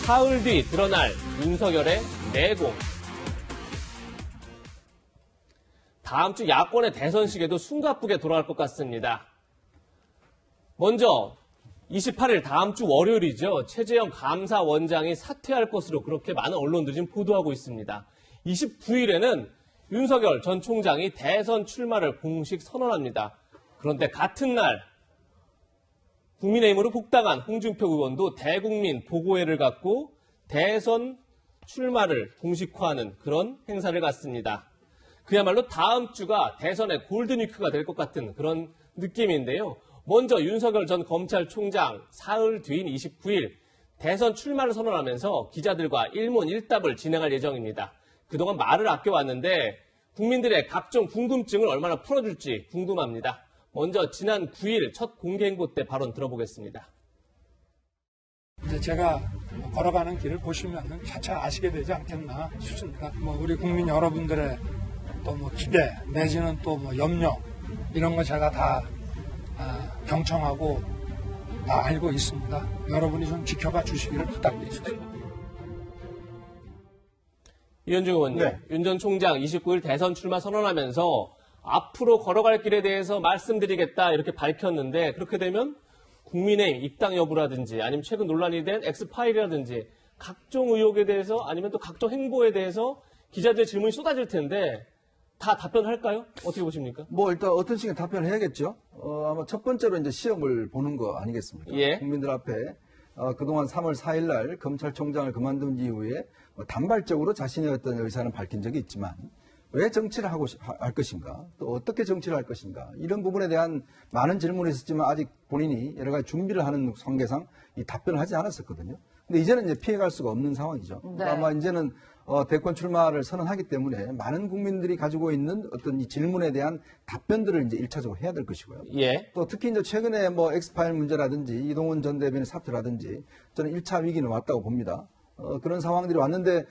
사흘 뒤 드러날 윤석열의 내공. 다음 주 야권의 대선 시계도 숨가쁘게 돌아갈 것 같습니다. 먼저 28일 다음 주 월요일이죠. 최재형 감사원장이 사퇴할 것으로 그렇게 많은 언론들이 지금 보도하고 있습니다. 29일에는 윤석열 전 총장이 대선 출마를 공식 선언합니다. 그런데 같은 날 국민의힘으로 복당한 홍준표 의원도 대국민 보고회를 갖고 대선 출마를 공식화하는 그런 행사를 갖습니다. 그야말로 다음 주가 대선의 골든위크가 될 것 같은 그런 느낌인데요. 먼저 윤석열 전 검찰총장 사흘 뒤인 29일 대선 출마를 선언하면서 기자들과 일문일답을 진행할 예정입니다. 그동안 말을 아껴왔는데 국민들의 각종 궁금증을 얼마나 풀어줄지 궁금합니다. 먼저 지난 9일 첫 공개 행보 때 발언 들어보겠습니다. 이제 제가 걸어가는 길을 보시면 차차 아시게 되지 않겠나 싶습니다. 우리 국민 여러분들의 또 기대 내지는 또 염려 이런 거 제가 다 경청하고 다 알고 있습니다. 여러분이 좀 지켜봐 주시기를 부탁드립니다. 이현중 의원님, 네. 윤 전 총장 29일 대선 출마 선언하면서 앞으로 걸어갈 길에 대해서 말씀드리겠다 이렇게 밝혔는데 그렇게 되면 국민의힘 입당 여부라든지 아니면 최근 논란이 된 엑스파일이라든지 각종 의혹에 대해서 아니면 또 각종 행보에 대해서 기자들의 질문이 쏟아질 텐데 다 답변할까요? 어떻게 보십니까? 일단 어떤 식의 답변을 해야겠죠. 아마 첫 번째로 이제 시험을 보는 거 아니겠습니까? 예. 국민들 앞에 그동안 3월 4일 날 검찰총장을 그만둔 이후에 단발적으로 자신의 어떤 의사는 밝힌 적이 있지만 왜 정치를 할 것인가? 또 어떻게 정치를 할 것인가? 이런 부분에 대한 많은 질문이 있었지만 아직 본인이 여러 가지 준비를 하는 관계상 이 답변을 하지 않았었거든요. 근데 이제는 이제 피해갈 수가 없는 상황이죠. 네. 아마 이제는 대권 출마를 선언하기 때문에 많은 국민들이 가지고 있는 어떤 이 질문에 대한 답변들을 이제 1차적으로 해야 될 것이고요. 예. 또 특히 이제 최근에 엑스파일 문제라든지 이동훈 전 대변인 사퇴라든지 저는 1차 위기는 왔다고 봅니다. 그런 상황들이 왔는데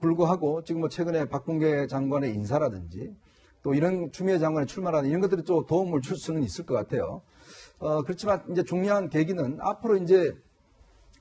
불구하고 지금 최근에 박범계 장관의 인사라든지 또 이런 추미애 장관의 출마라든지 이런 것들이 좀 도움을 줄 수는 있을 것 같아요. 그렇지만 이제 중요한 계기는 앞으로 이제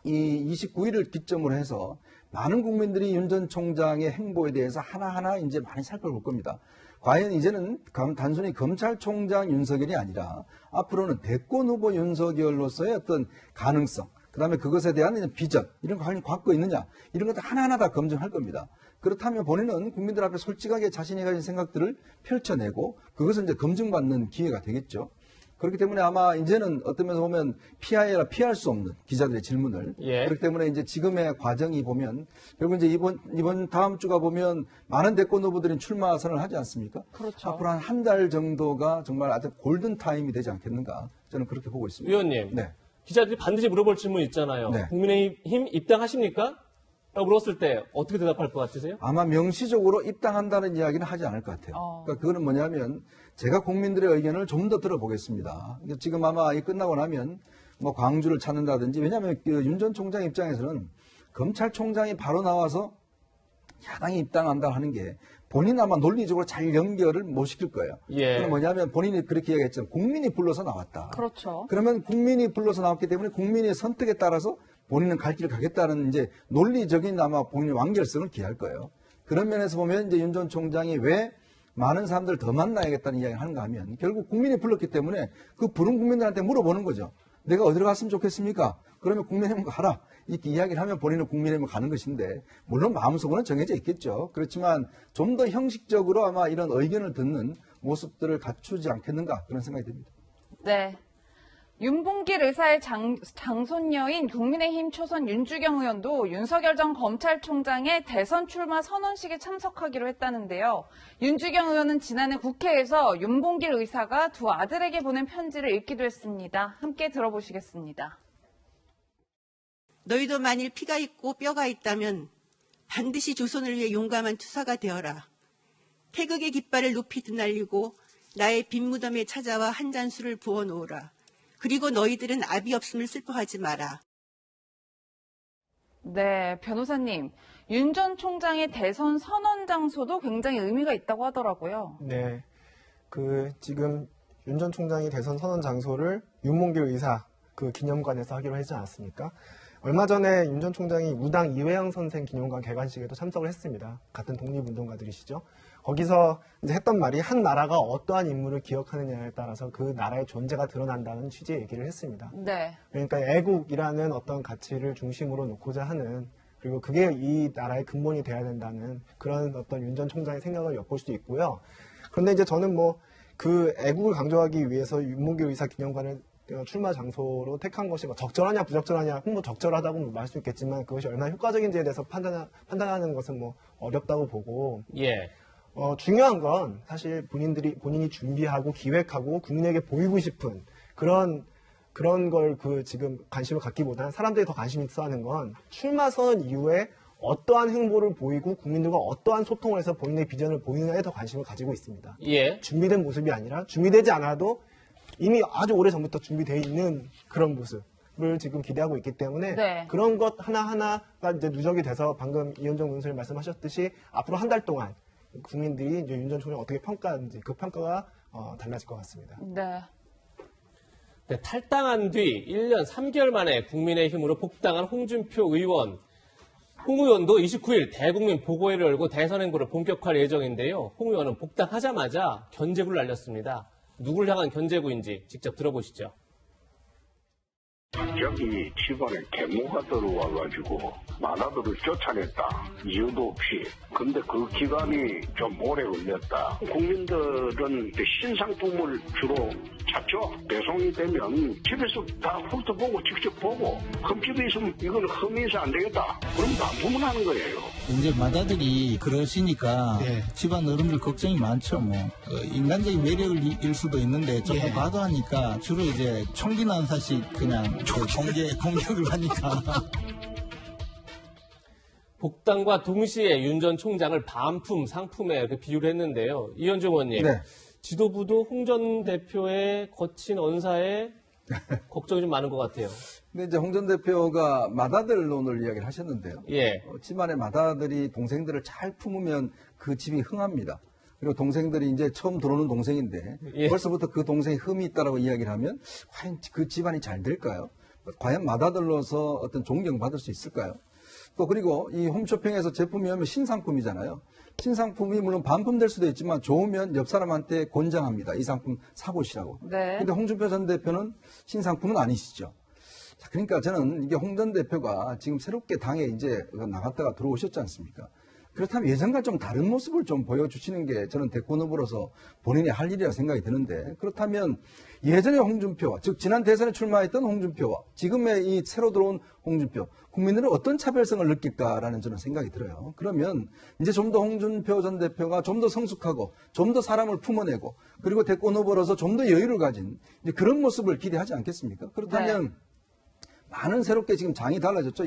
이 29일을 기점으로 해서 많은 국민들이 윤 전 총장의 행보에 대해서 하나하나 이제 많이 살펴볼 겁니다. 과연 이제는 단순히 검찰총장 윤석열이 아니라 앞으로는 대권 후보 윤석열로서의 어떤 가능성, 그다음에 그것에 대한 비전, 이런 거 갖고 있느냐, 이런 것들 하나하나 다 검증할 겁니다. 그렇다면 본인은 국민들 앞에 솔직하게 자신이 가진 생각들을 펼쳐내고 그것을 이제 검증받는 기회가 되겠죠. 그렇기 때문에 아마 이제는 어떤 면에서 보면 피할 수 없는 기자들의 질문을. 예. 그렇기 때문에 이제 지금의 과정이 보면 결국 이제 이번 다음 주가 보면 많은 대권 후보들이 출마 선언을 하지 않습니까? 그렇죠. 앞으로 한 달 정도가 정말 아주 골든 타임이 되지 않겠는가 저는 그렇게 보고 있습니다. 위원님. 네. 기자들이 반드시 물어볼 질문 있잖아요. 네. 국민의힘 입당하십니까? 라고 물었을 때 어떻게 대답할 것 같으세요? 아마 명시적으로 입당한다는 이야기는 하지 않을 것 같아요. 그러니까 그거는 뭐냐면 제가 국민들의 의견을 좀 더 들어보겠습니다. 지금 아마 이 끝나고 나면 광주를 찾는다든지 왜냐하면 윤 전 총장 입장에서는 검찰총장이 바로 나와서 야당이 입당한다 하는 게 본인 아마 논리적으로 잘 연결을 못 시킬 거예요. 예. 그건 뭐냐면 본인이 그렇게 이야기했죠. 국민이 불러서 나왔다. 그렇죠. 그러면 국민이 불러서 나왔기 때문에 국민의 선택에 따라서 본인은 갈 길을 가겠다는 이제 논리적인 아마 본인의 완결성을 기할 거예요. 그런 면에서 보면 이제 윤 전 총장이 왜 많은 사람들을 더 만나야겠다는 이야기를 하는가 하면 결국 국민이 불렀기 때문에 그 부른 국민들한테 물어보는 거죠. 내가 어디로 갔으면 좋겠습니까? 그러면 국민의힘 가라. 이렇게 이야기를 하면 본인은 국민의힘을 가는 것인데 물론 마음속으로는 정해져 있겠죠. 그렇지만 좀 더 형식적으로 아마 이런 의견을 듣는 모습들을 갖추지 않겠는가 그런 생각이 듭니다. 네. 윤봉길 의사의 장손녀인 국민의힘 초선 윤주경 의원도 윤석열 전 검찰총장의 대선 출마 선언식에 참석하기로 했다는데요. 윤주경 의원은 지난해 국회에서 윤봉길 의사가 두 아들에게 보낸 편지를 읽기도 했습니다. 함께 들어보시겠습니다. 너희도 만일 피가 있고 뼈가 있다면 반드시 조선을 위해 용감한 투사가 되어라. 태극의 깃발을 높이 드날리고 나의 빈 무덤에 찾아와 한 잔 술을 부어놓으라. 그리고 너희들은 압이 없음을 슬퍼하지 마라. 네, 변호사님. 윤 전 총장의 대선 선언 장소도 굉장히 의미가 있다고 하더라고요. 네. 지금 윤 전 총장이 대선 선언 장소를 윤봉길 의사 기념관에서 하기로 하지 않았습니까? 얼마 전에 윤 전 총장이 우당 이회영 선생 기념관 개관식에도 참석을 했습니다. 같은 독립운동가들이시죠. 거기서 이제 했던 말이 한 나라가 어떠한 인물을 기억하느냐에 따라서 그 나라의 존재가 드러난다는 취지의 얘기를 했습니다. 네. 그러니까 애국이라는 어떤 가치를 중심으로 놓고자 하는, 그리고 그게 이 나라의 근본이 돼야 된다는 그런 어떤 윤 전 총장의 생각을 엿볼 수 있고요. 그런데 이제 저는 뭐 그 애국을 강조하기 위해서 윤봉길 의사 기념관을 출마 장소로 택한 것이 뭐 적절하냐 부적절하냐, 뭐 적절하다고 말할 수 있겠지만 그것이 얼마나 효과적인지에 대해서 판단하는 것은 뭐 어렵다고 보고, 예. 중요한 건 사실 본인이 준비하고 기획하고 국민에게 보이고 싶은 그런 걸 지금 관심을 갖기보다는 사람들이 더 관심 있어 하는 건 출마 선언 이후에 어떠한 행보를 보이고 국민들과 어떠한 소통을 해서 본인의 비전을 보이느냐에 더 관심을 가지고 있습니다. 예. 준비된 모습이 아니라 준비되지 않아도 이미 아주 오래전부터 준비되어 있는 그런 모습을 지금 기대하고 있기 때문에 네. 그런 것 하나하나가 이제 누적이 돼서 방금 이현정 의원님 말씀하셨듯이 앞으로 한 달 동안 국민들이 이제 윤 전 총장 어떻게 평가하는지 그 평가가 달라질 것 같습니다. 네. 네, 탈당한 뒤 1년 3개월 만에 국민의힘으로 복당한 홍준표 의원. 홍 의원도 29일 대국민 보고회를 열고 대선 행보를 본격화할 예정인데요. 홍 의원은 복당하자마자 견제구를 날렸습니다. 누굴 향한 견제구인지 직접 들어보시죠. 여기 집안에 계모가 들어와가지고 마다들을 쫓아냈다. 이유도 없이. 근데 그 기간이 좀 오래 걸렸다. 국민들은 신상품을 주로 찾죠. 배송이 되면 집에서 다 훑어보고 직접 보고 흠집이 있으면 이건 흠이서 안 되겠다. 그럼 반품을 하는 거예요. 이제 마다들이 그러시니까 예. 집안 어른들 걱정이 많죠. 뭐 인간적인 매력을 일 수도 있는데 조금 예. 과도하니까 주로 이제 총기 난사식 그냥 공격을 하니까. 복당과 동시에 윤 전 총장을 반품, 상품에 이렇게 비유를 했는데요. 이현정 의원님, 네. 지도부도 홍 전 대표의 거친 언사에 걱정이 좀 많은 것 같아요. 근데 이제 홍 전 대표가 맏아들론을 이야기를 하셨는데요. 예. 집안의 맏아들이 동생들을 잘 품으면 그 집이 흥합니다. 그리고 동생들이 이제 처음 들어오는 동생인데 예. 벌써부터 그 동생이 흠이 있다라고 이야기를 하면 과연 그 집안이 잘 될까요? 과연 맏아들로서 어떤 존경받을 수 있을까요? 또 그리고 이 홈쇼핑에서 제품이 오면 신상품이잖아요. 신상품이 물론 반품될 수도 있지만 좋으면 옆 사람한테 권장합니다. 이 상품 사보시라고. 네. 근데 홍준표 전 대표는 신상품은 아니시죠. 자, 그러니까 저는 이게 홍 전 대표가 지금 새롭게 당에 이제 나갔다가 들어오셨지 않습니까? 그렇다면 예전과 좀 다른 모습을 좀 보여주시는 게 저는 대권 후보로서 본인이 할 일이라 생각이 드는데, 그렇다면 예전의 홍준표와, 즉 지난 대선에 출마했던 홍준표와 지금의 이 새로 들어온 홍준표, 국민들은 어떤 차별성을 느낄까라는 저는 생각이 들어요. 그러면 이제 좀 더 홍준표 전 대표가 좀 더 성숙하고 좀 더 사람을 품어내고 그리고 대권 후보로서 좀 더 여유를 가진 이제 그런 모습을 기대하지 않겠습니까? 그렇다면 많은 새롭게 지금 장이 달라졌죠.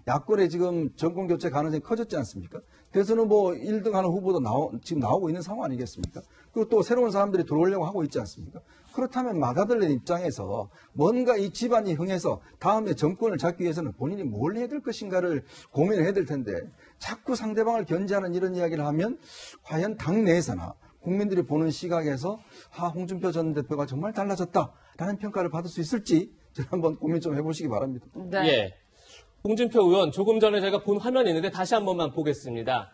야권에 지금 정권 교체 가능성이 커졌지 않습니까? 대선 후보 1등 하는 후보도 지금 나오고 있는 상황 아니겠습니까? 그리고 또 새로운 사람들이 들어오려고 하고 있지 않습니까? 그렇다면 맏아들의 입장에서 뭔가 이 집안이 흥해서 다음에 정권을 잡기 위해서는 본인이 뭘 해야 될 것인가를 고민을 해야 될 텐데 자꾸 상대방을 견제하는 이런 이야기를 하면 과연 당내에서나 국민들이 보는 시각에서 홍준표 전 대표가 정말 달라졌다라는 평가를 받을 수 있을지 한번 고민 좀 해보시기 바랍니다. 네. 예. 홍준표 의원, 조금 전에 제가 본 화면이 있는데 다시 한 번만 보겠습니다.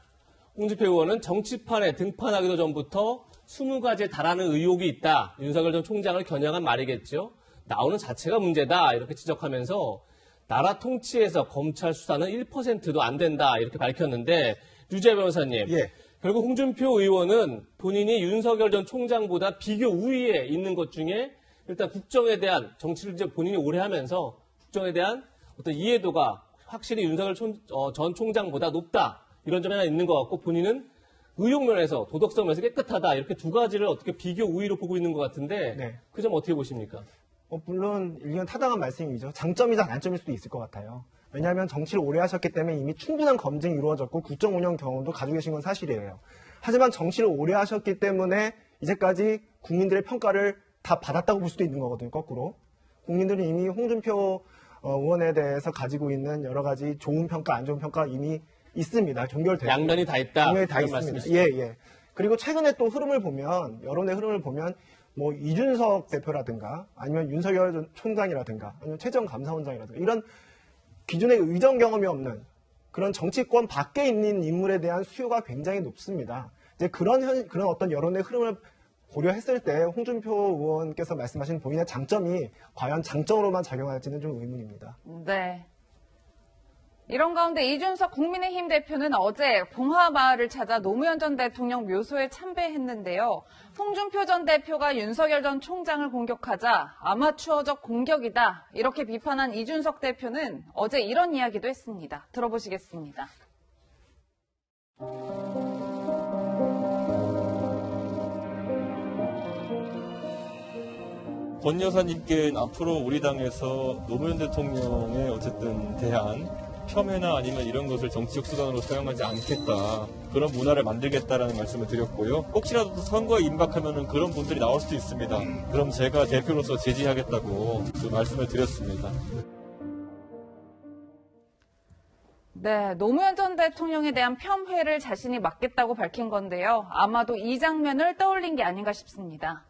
홍준표 의원은 정치판에 등판하기도 전부터 20가지에 달하는 의혹이 있다. 윤석열 전 총장을 겨냥한 말이겠죠. 나오는 자체가 문제다. 이렇게 지적하면서 나라 통치에서 검찰 수사는 1%도 안 된다. 이렇게 밝혔는데 유재 변호사님. 예. 결국 홍준표 의원은 본인이 윤석열 전 총장보다 비교 우위에 있는 것 중에 일단 국정에 대한 정치를 이제 본인이 오래 하면서 국정에 대한 어떤 이해도가 확실히 윤석열 전 총장보다 높다. 이런 점이 하나 있는 것 같고 본인은 의혹면에서 도덕성 면에서 깨끗하다. 이렇게 두 가지를 어떻게 비교 우위로 보고 있는 것 같은데 네. 그 점 어떻게 보십니까? 물론 일견 타당한 말씀이죠. 장점이자 단점일 수도 있을 것 같아요. 왜냐하면 정치를 오래 하셨기 때문에 이미 충분한 검증이 이루어졌고 국정 운영 경험도 가지고 계신 건 사실이에요. 하지만 정치를 오래 하셨기 때문에 이제까지 국민들의 평가를 다 받았다고 볼 수도 있는 거거든요. 거꾸로. 국민들은 이미 홍준표 의원에 대해서 가지고 있는 여러 가지 좋은 평가, 안 좋은 평가 이미 있습니다. 종결되고. 양면이 다 있다. 양면이 다 그런 있습니다. 말씀이시죠? 예, 예. 그리고 최근에 또 흐름을 보면, 여론의 흐름을 보면, 뭐, 이준석 대표라든가, 아니면 윤석열 총장이라든가, 아니면 최재형 감사원장이라든가, 이런 기존의 의정 경험이 없는 그런 정치권 밖에 있는 인물에 대한 수요가 굉장히 높습니다. 이제 그런 어떤 여론의 흐름을 고려했을 때 홍준표 의원께서 말씀하신 본인의 장점이 과연 장점으로만 작용할지는 좀 의문입니다. 네. 이런 가운데 이준석 국민의힘 대표는 어제 봉하마을을 찾아 노무현 전 대통령 묘소에 참배했는데요. 홍준표 전 대표가 윤석열 전 총장을 공격하자 아마추어적 공격이다 이렇게 비판한 이준석 대표는 어제 이런 이야기도 했습니다. 들어보시겠습니다. 권 여사님께는 앞으로 우리 당에서 노무현 대통령의 어쨌든 대한 폄훼나 아니면 이런 것을 정치적 수단으로 사용하지 않겠다. 그런 문화를 만들겠다라는 말씀을 드렸고요. 혹시라도 선거에 임박하면 그런 분들이 나올 수도 있습니다. 그럼 제가 대표로서 제지하겠다고 그 말씀을 드렸습니다. 네, 노무현 전 대통령에 대한 폄훼를 자신이 막겠다고 밝힌 건데요. 아마도 이 장면을 떠올린 게 아닌가 싶습니다.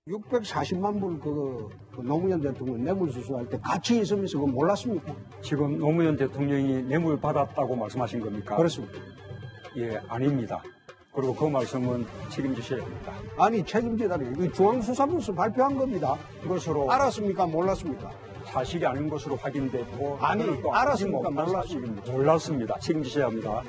640만 불 그 노무현 대통령 뇌물수수할 때 같이 있으면서 그거 몰랐습니까? 지금 노무현 대통령이 뇌물 받았다고 말씀하신 겁니까? 그렇습니다. 예, 아닙니다. 그리고 그 말씀은 책임지셔야 합니다. 아니 책임지다니 이거 중앙수사부에서 발표한 겁니다. 그것으로 알았습니까? 몰랐습니까? 사실이 아닌 것으로 확인됐고 아니, 그걸 또 알았습니까? 못한 사실입니다. 몰랐습니다. 책임지셔야 합니다.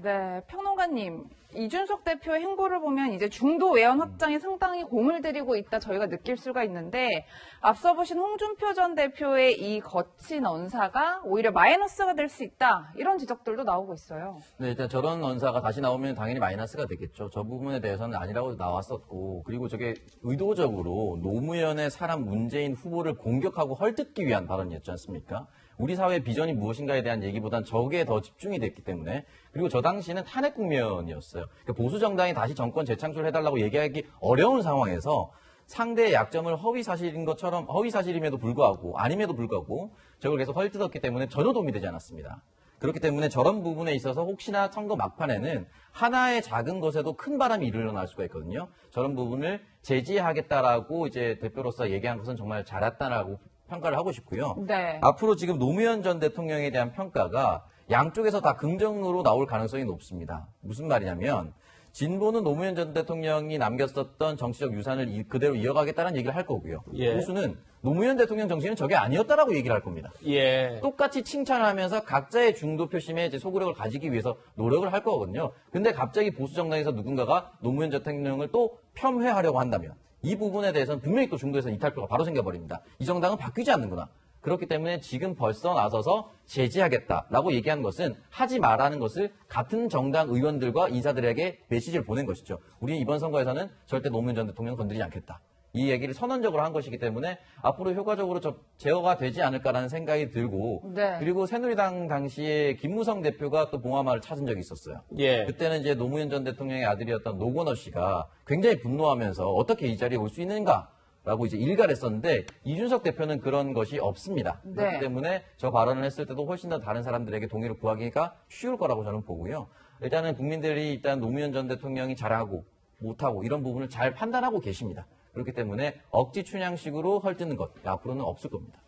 네, 평론가님. 이준석 대표의 행보를 보면 이제 중도 외연 확장에 상당히 공을 들이고 있다 저희가 느낄 수가 있는데 앞서 보신 홍준표 전 대표의 이 거친 언사가 오히려 마이너스가 될 수 있다 이런 지적들도 나오고 있어요. 네, 일단 저런 언사가 다시 나오면 당연히 마이너스가 되겠죠. 저 부분에 대해서는 아니라고 나왔었고 그리고 저게 의도적으로 노무현의 사람 문재인 후보를 공격하고 헐뜯기 위한 발언이었지 않습니까? 우리 사회의 비전이 무엇인가에 대한 얘기보단 저게 더 집중이 됐기 때문에 그리고 저 당시는 탄핵 국면이었어요. 그러니까 보수 정당이 다시 정권 재창출해달라고 얘기하기 어려운 상황에서 상대의 약점을 허위 사실인 것처럼 허위 사실임에도 불구하고 아님에도 불구하고 저걸 계속 헐뜯었기 때문에 전혀 도움이 되지 않았습니다. 그렇기 때문에 저런 부분에 있어서 혹시나 선거 막판에는 하나의 작은 것에도 큰 바람이 일어날 수가 있거든요. 저런 부분을 제지하겠다라고 이제 대표로서 얘기한 것은 정말 잘했다라고 평가를 하고 싶고요. 네. 앞으로 지금 노무현 전 대통령에 대한 평가가 양쪽에서 다 긍정으로 나올 가능성이 높습니다. 무슨 말이냐면 진보는 노무현 전 대통령이 남겼었던 정치적 유산을 그대로 이어가겠다는 얘기를 할 거고요. 예. 보수는 노무현 대통령 정신은 저게 아니었다라고 얘기를 할 겁니다. 예. 똑같이 칭찬을 하면서 각자의 중도 표심에 이제 소구력을 가지기 위해서 노력을 할 거거든요. 근데 갑자기 보수 정당에서 누군가가 노무현 대통령을 또 폄훼하려고 한다면 이 부분에 대해서는 분명히 또 중도에서 이탈표가 바로 생겨버립니다. 이 정당은 바뀌지 않는구나. 그렇기 때문에 지금 벌써 나서서 제지하겠다라고 얘기한 것은 하지 말라는 것을 같은 정당 의원들과 인사들에게 메시지를 보낸 것이죠. 우리 이번 선거에서는 절대 노무현 전 대통령 건드리지 않겠다. 이 얘기를 선언적으로 한 것이기 때문에 앞으로 효과적으로 제어가 되지 않을까라는 생각이 들고 네. 그리고 새누리당 당시에 김무성 대표가 또 봉하마을 찾은 적이 있었어요. 예. 그때는 이제 노무현 전 대통령의 아들이었던 노건호 씨가 굉장히 분노하면서 어떻게 이 자리에 올 수 있는가라고 이제 일갈을 했었는데 이준석 대표는 그런 것이 없습니다. 네. 그렇기 때문에 저 발언을 했을 때도 훨씬 더 다른 사람들에게 동의를 구하기가 쉬울 거라고 저는 보고요. 일단은 국민들이 일단 노무현 전 대통령이 잘하고 못하고 이런 부분을 잘 판단하고 계십니다. 그렇기 때문에 억지 춘향식으로 헐뜯는 것 앞으로는 없을 겁니다.